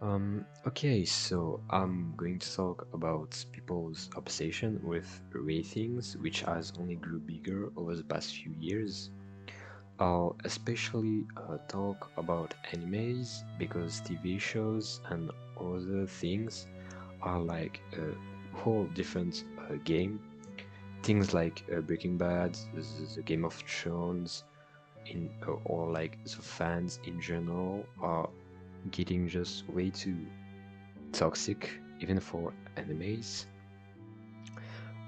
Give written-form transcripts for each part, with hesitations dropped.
Okay, so I'm going to talk about people's obsession with ratings, which has only grew bigger over the past few years. I'll especially talk about animes because TV shows and other things are like a whole different game. Things like Breaking Bad, the Game of Thrones, or like the fans in general are getting just way too toxic, even for animes.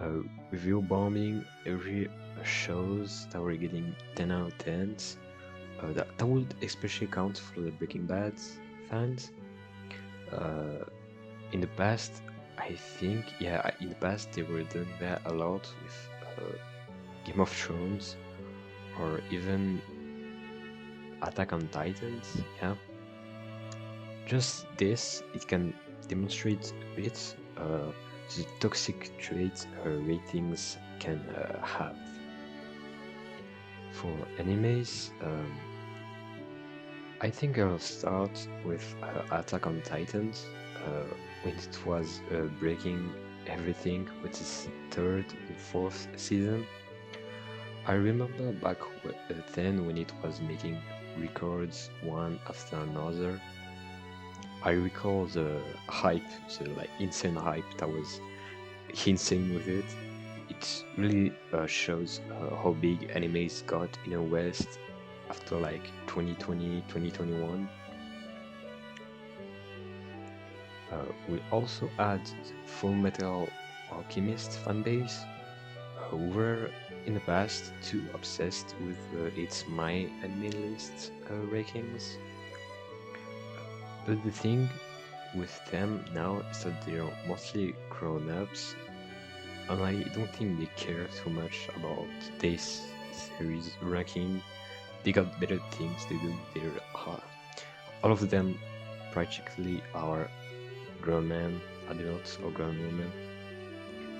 Uh, Review bombing every shows that were getting 10 out of 10s. That would especially count for the Breaking Bad fans. Uh, in the past, I think, yeah, in the past they were doing that a lot with Game of Thrones or even Attack on Titans. Yeah, just this, it can demonstrate a bit the toxic traits ratings can have. For animes, I think I'll start with Attack on Titans when it was breaking everything with its third and fourth season. I remember back then when it was making records one after another. I recall the hype, the like insane hype that was insane with it. It really shows how big animes got in the West after like 2020, 2021. We also had the Full Metal Alchemist fanbase, who were in the past too obsessed with its My Anime List rankings. But the thing with them now is that they're mostly grown-ups, and I don't think they care too much about this series ranking. They got better things to do. They're all of them practically are grown men, adults, or grown women.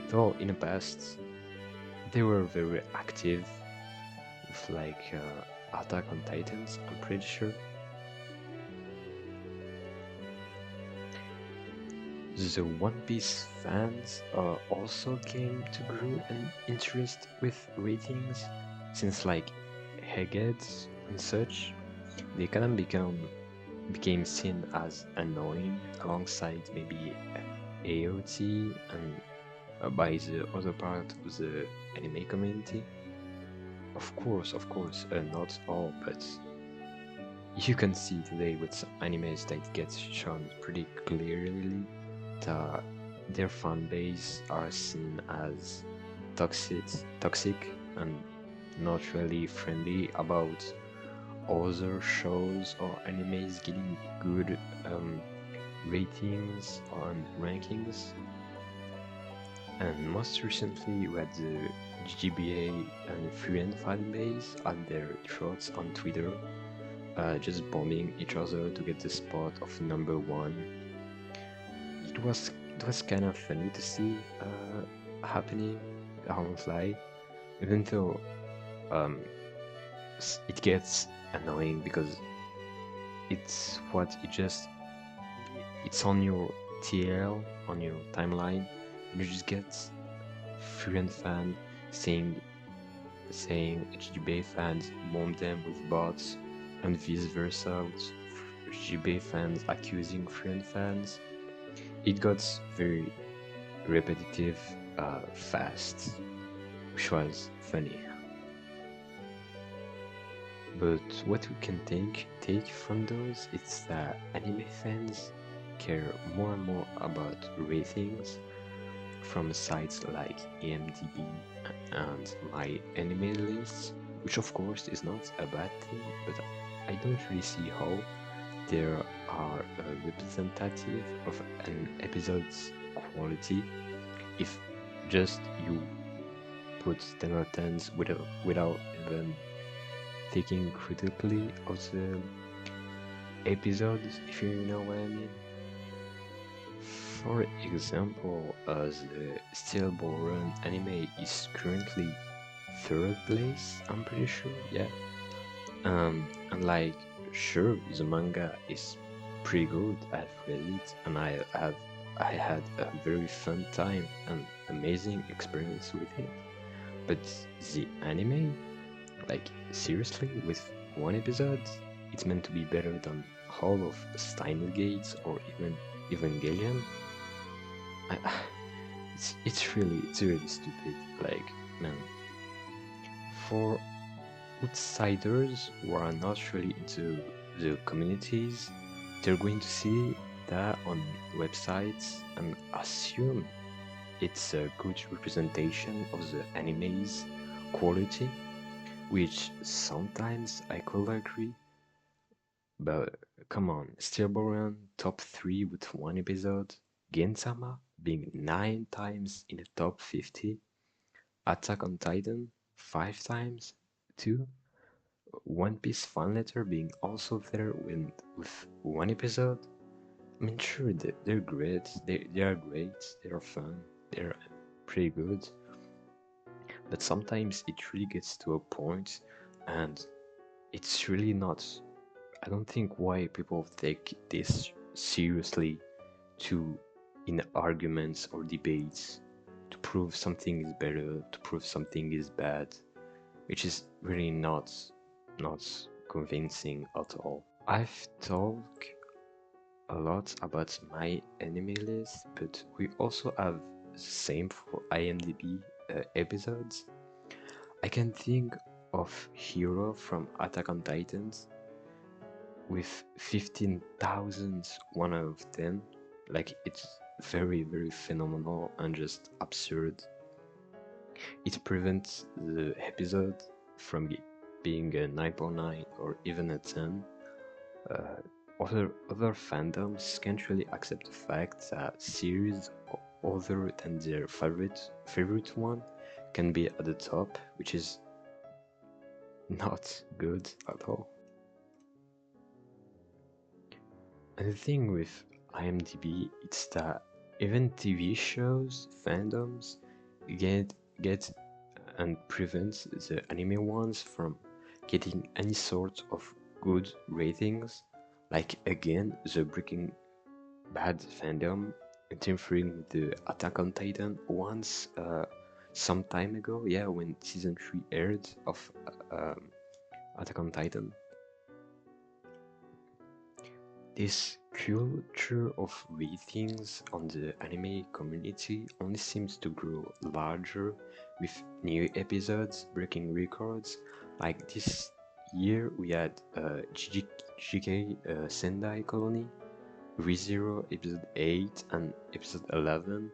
Though in the past they were very active with like Attack on Titans, I'm pretty sure. The One Piece fans also came to grow an interest with ratings, since like Eggheads and such, they kind of became seen as annoying alongside maybe AOT and by the other part of the anime community. Of course, not all, but you can see today with some animes that gets shown pretty clearly that their fan base are seen as toxic, toxic and not really friendly about other shows or animes getting good ratings and rankings. And most recently, we had the jjba and frieren fan base at their throats on Twitter, just bombing each other to get the spot of number one. It was kind of funny to see happening. I won't lie, even though um, it gets annoying because it's on your TL on your timeline, and you just get Frieren fan saying HGB fans bomb them with bots, and vice versa, with HGB fans accusing Frieren fans. It got very repetitive fast, which was funny. But what we can take from those is that anime fans care more and more about ratings from sites like imdb and my anime lists, which of course is not a bad thing, but I don't really see how they are representative of an episode's quality if just you put 10 out of 10s without even thinking critically of the episodes, if you know what I mean. For example, the Stillborn anime is currently third place, I'm pretty sure, yeah. And like, sure, the manga is pretty good. I've read it and I had a very fun time and amazing experience with it. But the anime, like seriously, with one episode, it's meant to be better than all of Steiner Gates or even Evangelion. I, it's really stupid. Like, man, for outsiders who are not really into the communities, they're going to see that on websites and assume it's a good representation of the anime's quality, which sometimes I could agree, but come on, Stillborn top 3 with one episode, Gensama being 9 times in the top 50, Attack on Titan 5 times, 2, One Piece fan letter being also there with one episode. I mean, sure, they're great, they are great, they're fun, they're pretty good, but sometimes it really gets to a point and it's really not. I don't think why people take this seriously to in arguments or debates to prove something is better, to prove something is bad, which is really not convincing at all. I've talked a lot about my anime list, but we also have the same for IMDb episodes. I can think of Hero from Attack on Titans with 15,000 1 out of 10. Like, it's very phenomenal and just absurd. It prevents the episode from being a 9.9 or even a 10. Other fandoms can't really accept the fact that series other than their favorite one can be at the top, which is not good at all. And the thing with IMDb is that even TV shows fandoms get and prevents the anime ones from getting any sort of good ratings. Like again, the Breaking Bad fandom interfering with the Attack on Titan once some time ago, yeah, when season 3 aired of Attack on Titan. This culture of ratings on the anime community only seems to grow larger with new episodes breaking records. Like this year we had JJK Sendai Colony, rezero episode 8 and episode 11,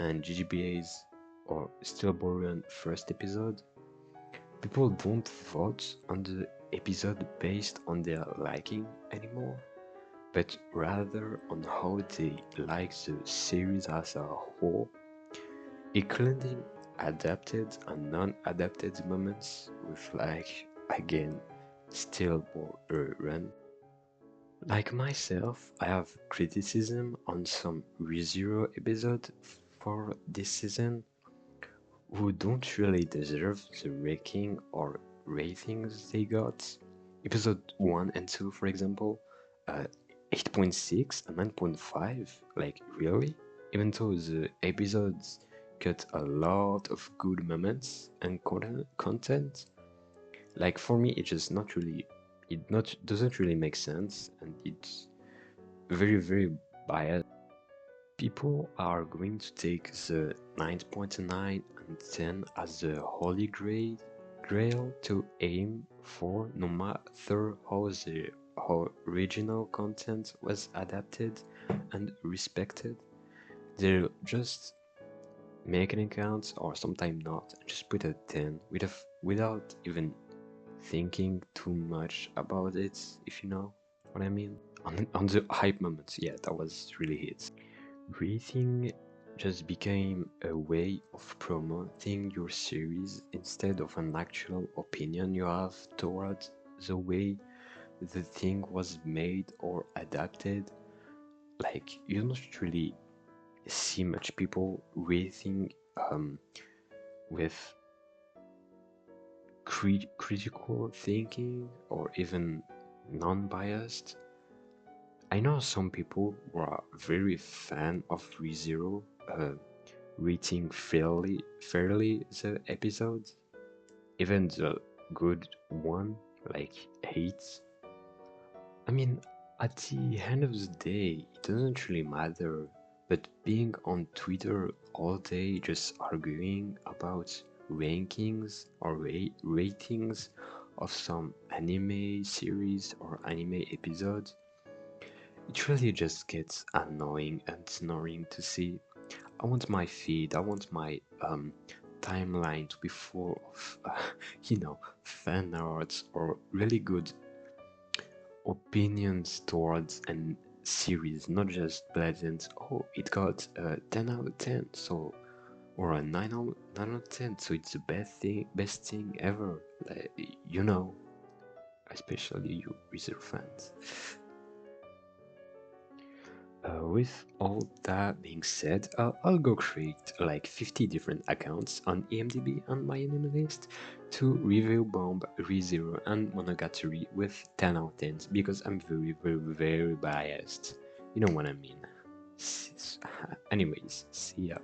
and jjba's or Stillborn first episode. People don't vote on the episode based on their liking anymore, but rather on how they like the series as a whole, including adapted and non-adapted moments with, like, again, Stillborn. Like myself, I have criticism on some ReZero episode for this season who don't really deserve the ranking or ratings they got. Episode 1 and 2, for example, 8.6 and 9.5, like really? Even though the episodes cut a lot of good moments and content, like for me it just not really, doesn't really make sense and it's very biased. People are going to take the 9.9 and 10 as the holy grail to aim for, no matter how the original content was adapted and respected. They'll just make an account or sometimes not and just put a 10 without even thinking too much about it, if you know what I mean. On the hype moments, yeah, that was really hit. Rating just became a way of promoting your series instead of an actual opinion you have toward the way the thing was made or adapted. Like, you don't really see much people rating with critical thinking or even non-biased. I know some people who are very fan of ReZero, rating fairly the episodes, even the good one, like hates. I mean, at the end of the day, it doesn't really matter. But being on Twitter all day just arguing about rankings or ratings of some anime series or anime episodes, it really just gets annoying and snoring to see. I want my feed, I want my timeline to be full of, fan arts or really good opinions towards an series, not just blatant, oh, it got a 10 out of 10, so, or a 9 out of 10, so it's the best thing ever, like, especially you Wizard fans. With all that being said, I'll go create like 50 different accounts on imdb and my enemy list to review Bomb, ReZero, and Monogatari with 10 out of 10 because I'm very, very, very biased. You know what I mean. Anyways, see ya.